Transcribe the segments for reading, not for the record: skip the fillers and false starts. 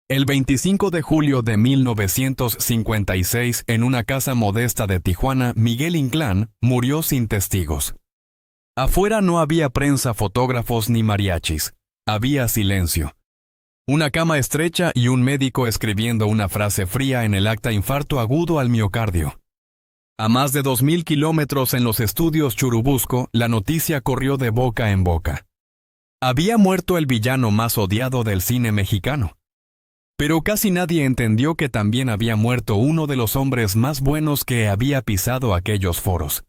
El 25 de julio de 1956, en una casa modesta de Tijuana, Miguel Inclán murió sin testigos. Afuera no había prensa, fotógrafos ni mariachis. Había silencio. Una cama estrecha y un médico escribiendo una frase fría en el acta: infarto agudo al miocardio. A más de 2.000 kilómetros en los estudios Churubusco, la noticia corrió de boca en boca. Había muerto el villano más odiado del cine mexicano. Pero casi nadie entendió que también había muerto uno de los hombres más buenos que había pisado aquellos foros.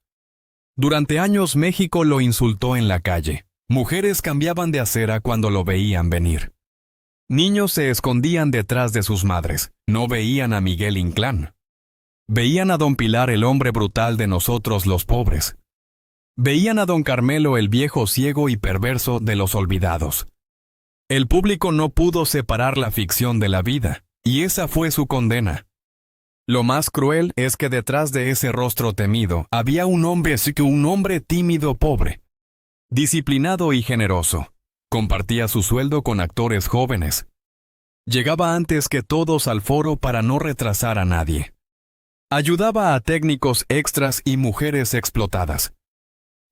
Durante años México lo insultó en la calle. Mujeres cambiaban de acera cuando lo veían venir. Niños se escondían detrás de sus madres. No veían a Miguel Inclán. Veían a don Pilar, el hombre brutal de nosotros los pobres. Veían a don Carmelo, el viejo ciego y perverso de los olvidados. El público no pudo separar la ficción de la vida, y esa fue su condena. Lo más cruel es que detrás de ese rostro temido había un hombre tímido, pobre, disciplinado y generoso. Compartía su sueldo con actores jóvenes. Llegaba antes que todos al foro para no retrasar a nadie. Ayudaba a técnicos extras y mujeres explotadas.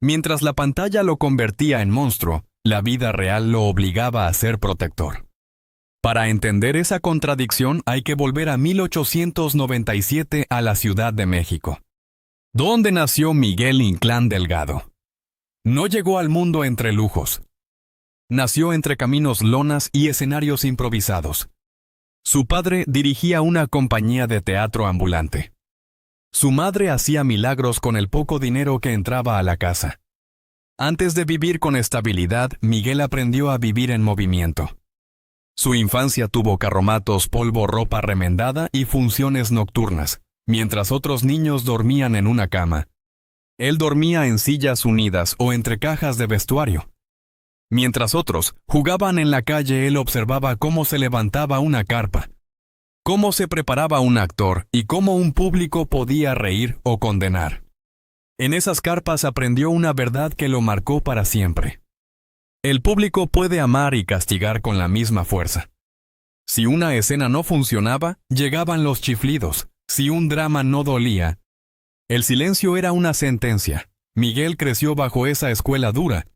Mientras la pantalla lo convertía en monstruo, la vida real lo obligaba a ser protector. Para entender esa contradicción hay que volver a 1897 a la Ciudad de México, donde nació Miguel Inclán Delgado. No llegó al mundo entre lujos. Nació entre caminos, lonas y escenarios improvisados. Su padre dirigía una compañía de teatro ambulante. Su madre hacía milagros con el poco dinero que entraba a la casa. Antes de vivir con estabilidad, Miguel aprendió a vivir en movimiento. Su infancia tuvo carromatos, polvo, ropa remendada y funciones nocturnas, mientras otros niños dormían en una cama. Él dormía en sillas unidas o entre cajas de vestuario. Mientras otros jugaban en la calle, él observaba cómo se levantaba una carpa, cómo se preparaba un actor y cómo un público podía reír o condenar. En esas carpas aprendió una verdad que lo marcó para siempre. El público puede amar y castigar con la misma fuerza. Si una escena no funcionaba, llegaban los chiflidos. Si un drama no dolía, el silencio era una sentencia. Miguel creció bajo esa escuela dura,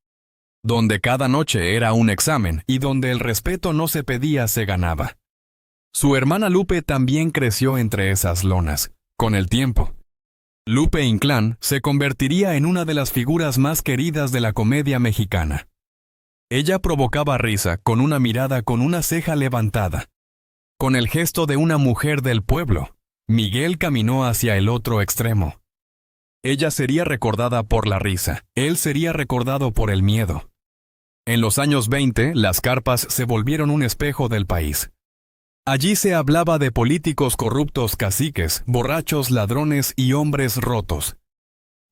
donde cada noche era un examen y donde el respeto no se pedía, se ganaba. Su hermana Lupe también creció entre esas lonas. Con el tiempo, Lupe Inclán se convertiría en una de las figuras más queridas de la comedia mexicana. Ella provocaba risa con una mirada, con una ceja levantada. Con el gesto de una mujer del pueblo, Miguel caminó hacia el otro extremo. Ella sería recordada por la risa, él sería recordado por el miedo. En los años 20, las carpas se volvieron un espejo del país. Allí se hablaba de políticos corruptos, caciques, borrachos, ladrones y hombres rotos.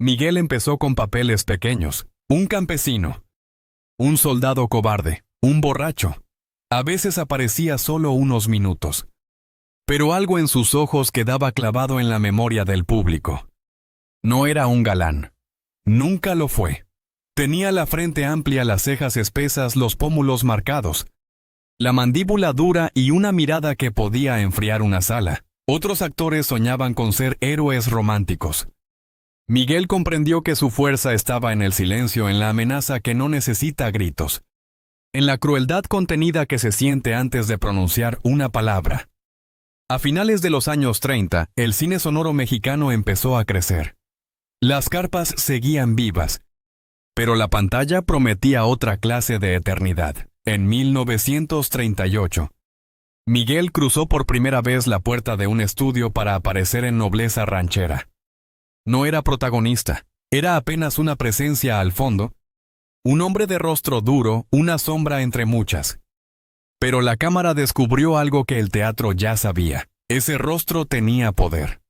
Miguel empezó con papeles pequeños: un campesino, un soldado cobarde, un borracho. A veces aparecía solo unos minutos. Pero algo en sus ojos quedaba clavado en la memoria del público. No era un galán. Nunca lo fue. Tenía la frente amplia, las cejas espesas, los pómulos marcados, la mandíbula dura y una mirada que podía enfriar una sala. Otros actores soñaban con ser héroes románticos. Miguel comprendió que su fuerza estaba en el silencio, en la amenaza que no necesita gritos, en la crueldad contenida que se siente antes de pronunciar una palabra. A finales de los años 30, el cine sonoro mexicano empezó a crecer. Las carpas seguían vivas, pero la pantalla prometía otra clase de eternidad. En 1938, Miguel cruzó por primera vez la puerta de un estudio para aparecer en Nobleza Ranchera. No era protagonista, era apenas una presencia al fondo, un hombre de rostro duro, una sombra entre muchas. Pero la cámara descubrió algo que el teatro ya sabía: ese rostro tenía poder.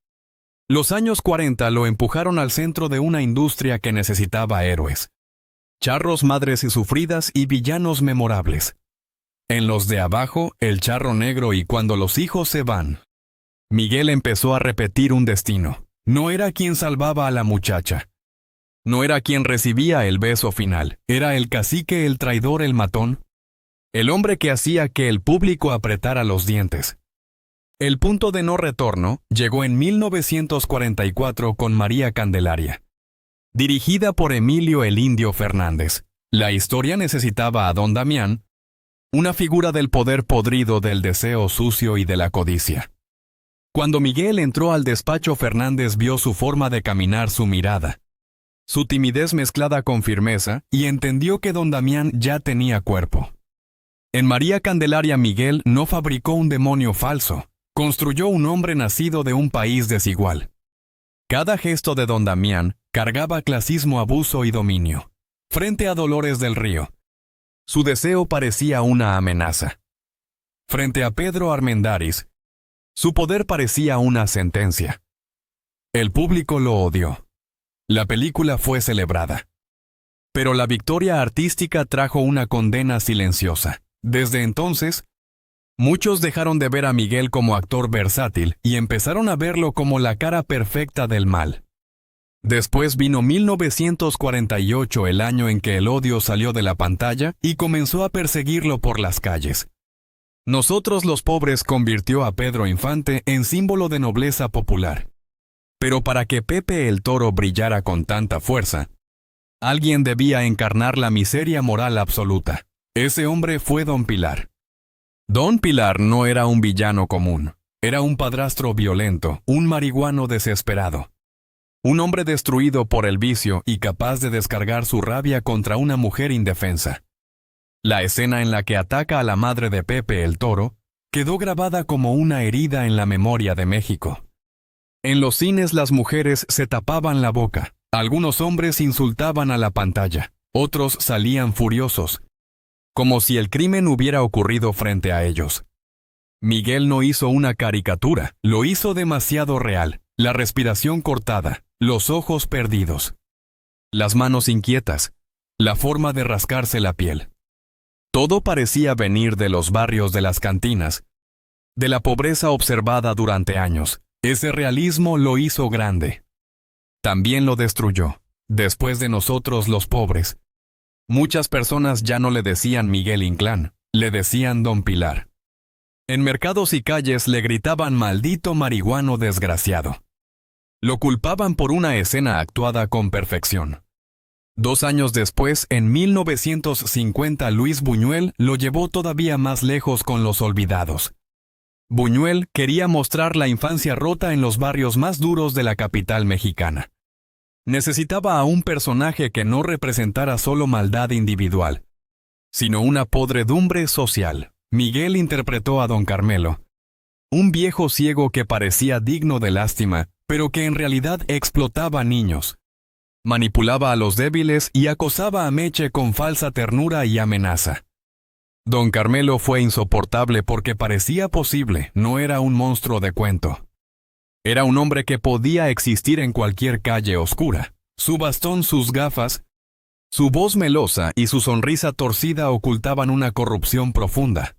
Los años 40 lo empujaron al centro de una industria que necesitaba héroes. Charros, madres y sufridas y villanos memorables. En los de abajo, el charro negro y cuando los hijos se van. Miguel empezó a repetir un destino. No era quien salvaba a la muchacha. No era quien recibía el beso final. Era el cacique, el traidor, el matón. El hombre que hacía que el público apretara los dientes. El punto de no retorno llegó en 1944 con María Candelaria. Dirigida por Emilio el Indio Fernández, la historia necesitaba a don Damián, una figura del poder podrido del deseo sucio y de la codicia. Cuando Miguel entró al despacho, Fernández vio su forma de caminar, su mirada, su timidez mezclada con firmeza, y entendió que don Damián ya tenía cuerpo. En María Candelaria, Miguel no fabricó un demonio falso, construyó un hombre nacido de un país desigual. Cada gesto de don Damián cargaba clasismo, abuso y dominio. Frente a Dolores del Río, su deseo parecía una amenaza. Frente a Pedro Armendáriz, su poder parecía una sentencia. El público lo odió. La película fue celebrada. Pero la victoria artística trajo una condena silenciosa. Desde entonces, muchos dejaron de ver a Miguel como actor versátil y empezaron a verlo como la cara perfecta del mal. Después vino 1948, el año en que el odio salió de la pantalla y comenzó a perseguirlo por las calles. Nosotros los pobres convirtió a Pedro Infante en símbolo de nobleza popular. Pero para que Pepe el Toro brillara con tanta fuerza, alguien debía encarnar la miseria moral absoluta. Ese hombre fue Don Pilar. Don Pilar no era un villano común, era un padrastro violento, un marihuano desesperado. Un hombre destruido por el vicio y capaz de descargar su rabia contra una mujer indefensa. La escena en la que ataca a la madre de Pepe el Toro quedó grabada como una herida en la memoria de México. En los cines las mujeres se tapaban la boca, algunos hombres insultaban a la pantalla, otros salían furiosos, como si el crimen hubiera ocurrido frente a ellos. Miguel no hizo una caricatura, lo hizo demasiado real, la respiración cortada, los ojos perdidos, las manos inquietas, la forma de rascarse la piel. Todo parecía venir de los barrios, de las cantinas, de la pobreza observada durante años. Ese realismo lo hizo grande. También lo destruyó. Después de nosotros los pobres, muchas personas ya no le decían Miguel Inclán, le decían Don Pilar. En mercados y calles le gritaban maldito marihuano desgraciado. Lo culpaban por una escena actuada con perfección. 2 años después, en 1950, Luis Buñuel lo llevó todavía más lejos con Los Olvidados. Buñuel quería mostrar la infancia rota en los barrios más duros de la capital mexicana. Necesitaba a un personaje que no representara solo maldad individual, sino una podredumbre social. Miguel interpretó a Don Carmelo, un viejo ciego que parecía digno de lástima, pero que en realidad explotaba niños. Manipulaba a los débiles y acosaba a Meche con falsa ternura y amenaza. Don Carmelo fue insoportable porque parecía posible, no era un monstruo de cuento. Era un hombre que podía existir en cualquier calle oscura. Su bastón, sus gafas, su voz melosa y su sonrisa torcida ocultaban una corrupción profunda.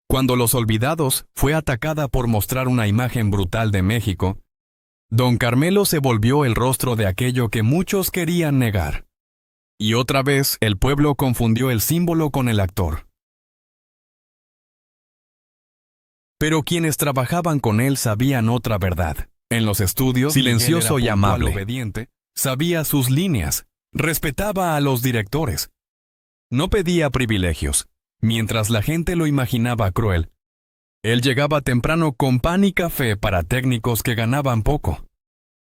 Cuando Los Olvidados fue atacada por mostrar una imagen brutal de México, Don Carmelo se volvió el rostro de aquello que muchos querían negar. Y otra vez el pueblo confundió el símbolo con el actor. Pero quienes trabajaban con él sabían otra verdad. En los estudios, silencioso y amable, obediente, sabía sus líneas, respetaba a los directores. No pedía privilegios, mientras la gente lo imaginaba cruel. Él llegaba temprano con pan y café para técnicos que ganaban poco.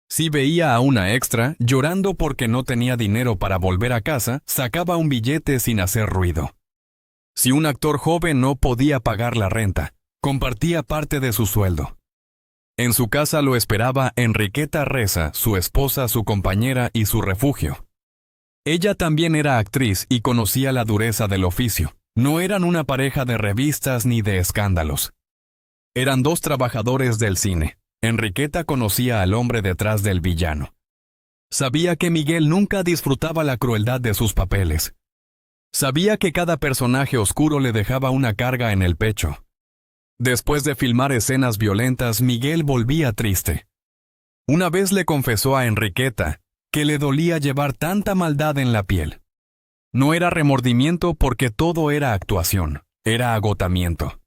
Si veía a una extra llorando porque no tenía dinero para volver a casa, sacaba un billete sin hacer ruido. Si un actor joven no podía pagar la renta, compartía parte de su sueldo. En su casa lo esperaba Enriqueta Reza, su esposa, su compañera y su refugio. Ella también era actriz y conocía la dureza del oficio. No eran una pareja de revistas ni de escándalos. Eran 2 trabajadores del cine. Enriqueta conocía al hombre detrás del villano. Sabía que Miguel nunca disfrutaba la crueldad de sus papeles. Sabía que cada personaje oscuro le dejaba una carga en el pecho. Después de filmar escenas violentas, Miguel volvía triste. Una vez le confesó a Enriqueta que le dolía llevar tanta maldad en la piel. No era remordimiento porque todo era actuación. era agotamiento.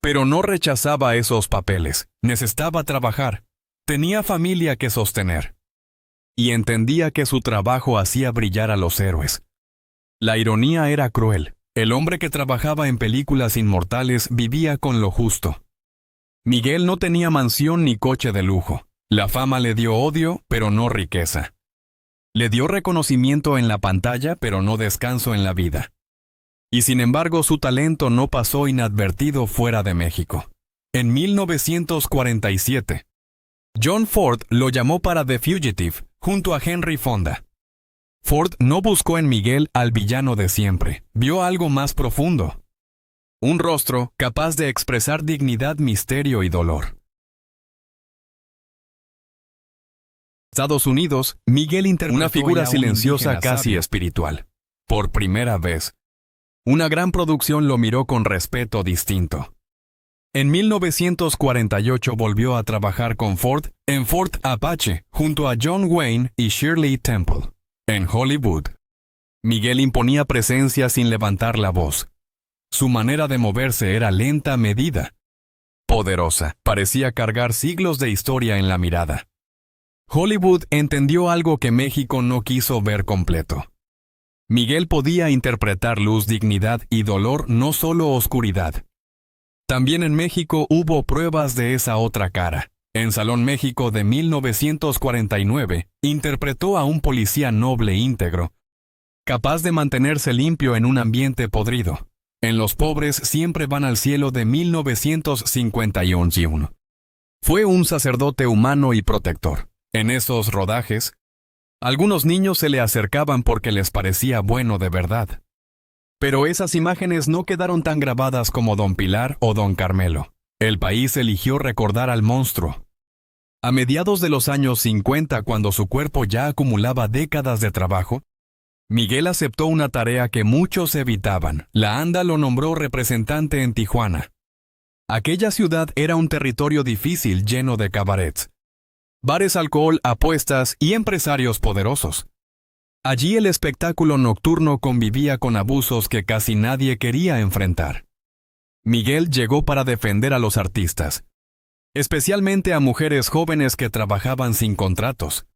Pero no rechazaba esos papeles, necesitaba trabajar, tenía familia que sostener. Y entendía que su trabajo hacía brillar a los héroes. La ironía era cruel. El hombre que trabajaba en películas inmortales vivía con lo justo. Miguel no tenía mansión ni coche de lujo. La fama le dio odio, pero no riqueza. Le dio reconocimiento en la pantalla, pero no descanso en la vida. Y sin embargo, su talento no pasó inadvertido fuera de México. En 1947, John Ford lo llamó para The Fugitive, junto a Henry Fonda. Ford no buscó en Miguel al villano de siempre, vio algo más profundo. Un rostro capaz de expresar dignidad, misterio y dolor. Estados Unidos, Miguel interpretó una figura silenciosa, casi espiritual. Por primera vez, una gran producción lo miró con respeto distinto. En 1948 volvió a trabajar con Ford en Fort Apache, junto a John Wayne y Shirley Temple. En Hollywood, Miguel imponía presencia sin levantar la voz. Su manera de moverse era lenta, medida. Poderosa, parecía cargar siglos de historia en la mirada. Hollywood entendió algo que México no quiso ver completo. Miguel podía interpretar luz, dignidad y dolor, no solo oscuridad. También en México hubo pruebas de esa otra cara. En Salón México de 1949, interpretó a un policía noble e íntegro, capaz de mantenerse limpio en un ambiente podrido. En Los pobres siempre van al cielo de 1951. Fue un sacerdote humano y protector. En esos rodajes, algunos niños se le acercaban porque les parecía bueno de verdad. Pero esas imágenes no quedaron tan grabadas como Don Pilar o Don Carmelo. El país eligió recordar al monstruo. A mediados de los años 50, cuando su cuerpo ya acumulaba décadas de trabajo, Miguel aceptó una tarea que muchos evitaban. La ANDA lo nombró representante en Tijuana. Aquella ciudad era un territorio difícil, lleno de cabarets, bares, alcohol, apuestas y empresarios poderosos. Allí el espectáculo nocturno convivía con abusos que casi nadie quería enfrentar. Miguel llegó para defender a los artistas, especialmente a mujeres jóvenes que trabajaban sin contratos,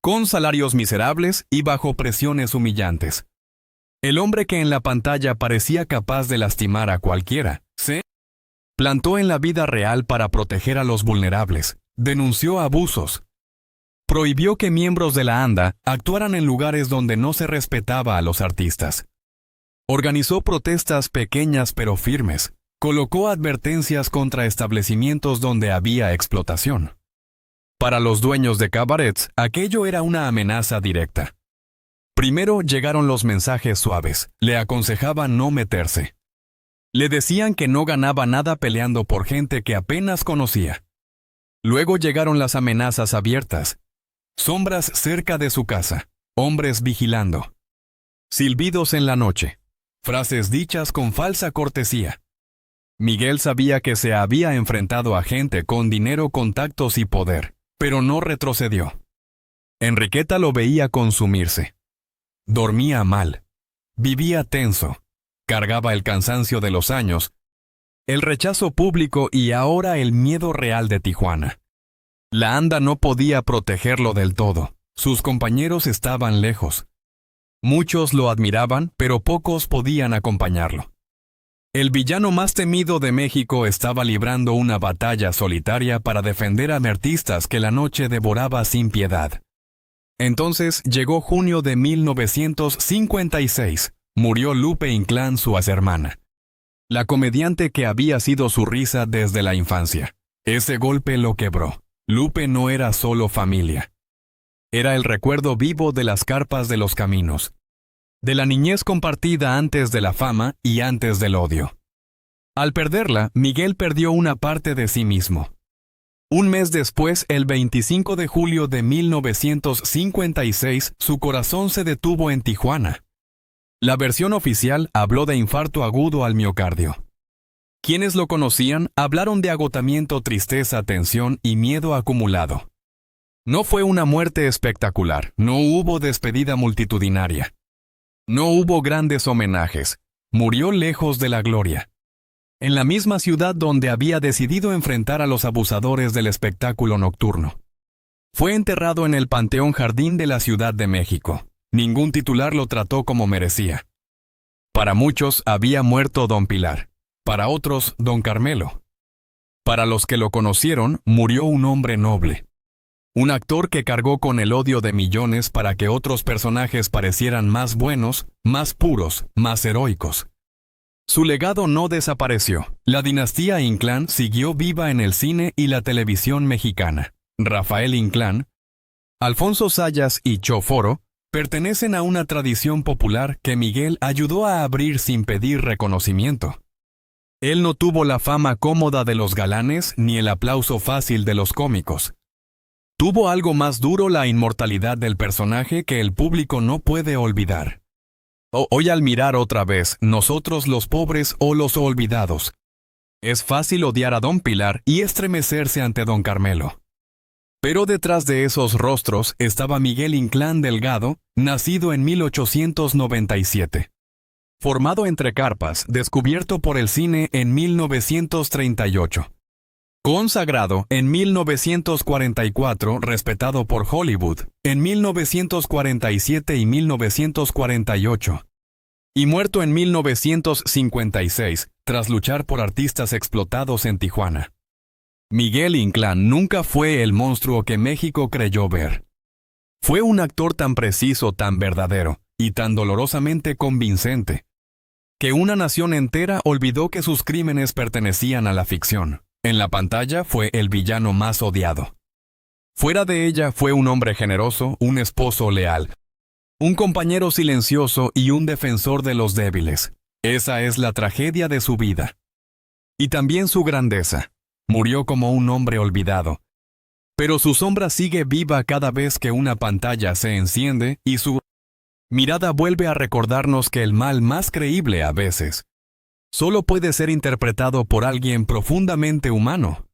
con salarios miserables y bajo presiones humillantes. El hombre que en la pantalla parecía capaz de lastimar a cualquiera, se plantó en la vida real para proteger a los vulnerables, denunció abusos, prohibió que miembros de la ANDA actuaran en lugares donde no se respetaba a los artistas. Organizó protestas pequeñas pero firmes, colocó advertencias contra establecimientos donde había explotación. Para los dueños de cabarets, aquello era una amenaza directa. Primero llegaron los mensajes suaves, le aconsejaban no meterse. Le decían que no ganaba nada peleando por gente que apenas conocía. Luego llegaron las amenazas abiertas. Sombras cerca de su casa, hombres vigilando. Silbidos en la noche, frases dichas con falsa cortesía. Miguel sabía que se había enfrentado a gente con dinero, contactos y poder, pero no retrocedió. Enriqueta lo veía consumirse. Dormía mal. Vivía tenso. Cargaba el cansancio de los años, el rechazo público y ahora el miedo real de Tijuana. La ANDA no podía protegerlo del todo. Sus compañeros estaban lejos. Muchos lo admiraban, pero pocos podían acompañarlo. El villano más temido de México estaba librando una batalla solitaria para defender a artistas que la noche devoraba sin piedad. Entonces llegó junio de 1956. Murió Lupe Inclán, su hermana, la comediante que había sido su risa desde la infancia. Ese golpe lo quebró. Lupe no era solo familia. Era el recuerdo vivo de las carpas de los caminos, de la niñez compartida antes de la fama y antes del odio. Al perderla, Miguel perdió una parte de sí mismo. Un mes después, el 25 de julio de 1956, su corazón se detuvo en Tijuana. La versión oficial habló de infarto agudo al miocardio. Quienes lo conocían hablaron de agotamiento, tristeza, tensión y miedo acumulado. No fue una muerte espectacular, no hubo despedida multitudinaria. No hubo grandes homenajes, murió lejos de la gloria, en la misma ciudad donde había decidido enfrentar a los abusadores del espectáculo nocturno. Fue enterrado en el Panteón Jardín de la Ciudad de México. Ningún titular lo trató como merecía. Para muchos había muerto don Pilar, para otros don Carmelo. Para los que lo conocieron, murió un hombre noble. Un actor que cargó con el odio de millones para que otros personajes parecieran más buenos, más puros, más heroicos. Su legado no desapareció. La dinastía Inclán siguió viva en el cine y la televisión mexicana. Rafael Inclán, Alfonso Sayas y Choforo pertenecen a una tradición popular que Miguel ayudó a abrir sin pedir reconocimiento. Él no tuvo la fama cómoda de los galanes ni el aplauso fácil de los cómicos. Tuvo algo más duro, la inmortalidad del personaje que el público no puede olvidar. Hoy al mirar otra vez, Nosotros los pobres o Los olvidados, es fácil odiar a don Pilar y estremecerse ante don Carmelo. Pero detrás de esos rostros estaba Miguel Inclán Delgado, nacido en 1897. Formado entre carpas, descubierto por el cine en 1938. Consagrado en 1944, respetado por Hollywood en 1947 y 1948. Y muerto en 1956, tras luchar por artistas explotados en Tijuana. Miguel Inclán nunca fue el monstruo que México creyó ver. Fue un actor tan preciso, tan verdadero, y tan dolorosamente convincente, que una nación entera olvidó que sus crímenes pertenecían a la ficción. En la pantalla fue el villano más odiado. Fuera de ella fue un hombre generoso, un esposo leal, un compañero silencioso y un defensor de los débiles. Esa es la tragedia de su vida. Y también su grandeza. Murió como un hombre olvidado. Pero su sombra sigue viva cada vez que una pantalla se enciende y su mirada vuelve a recordarnos que el mal más creíble a veces solo puede ser interpretado por alguien profundamente humano.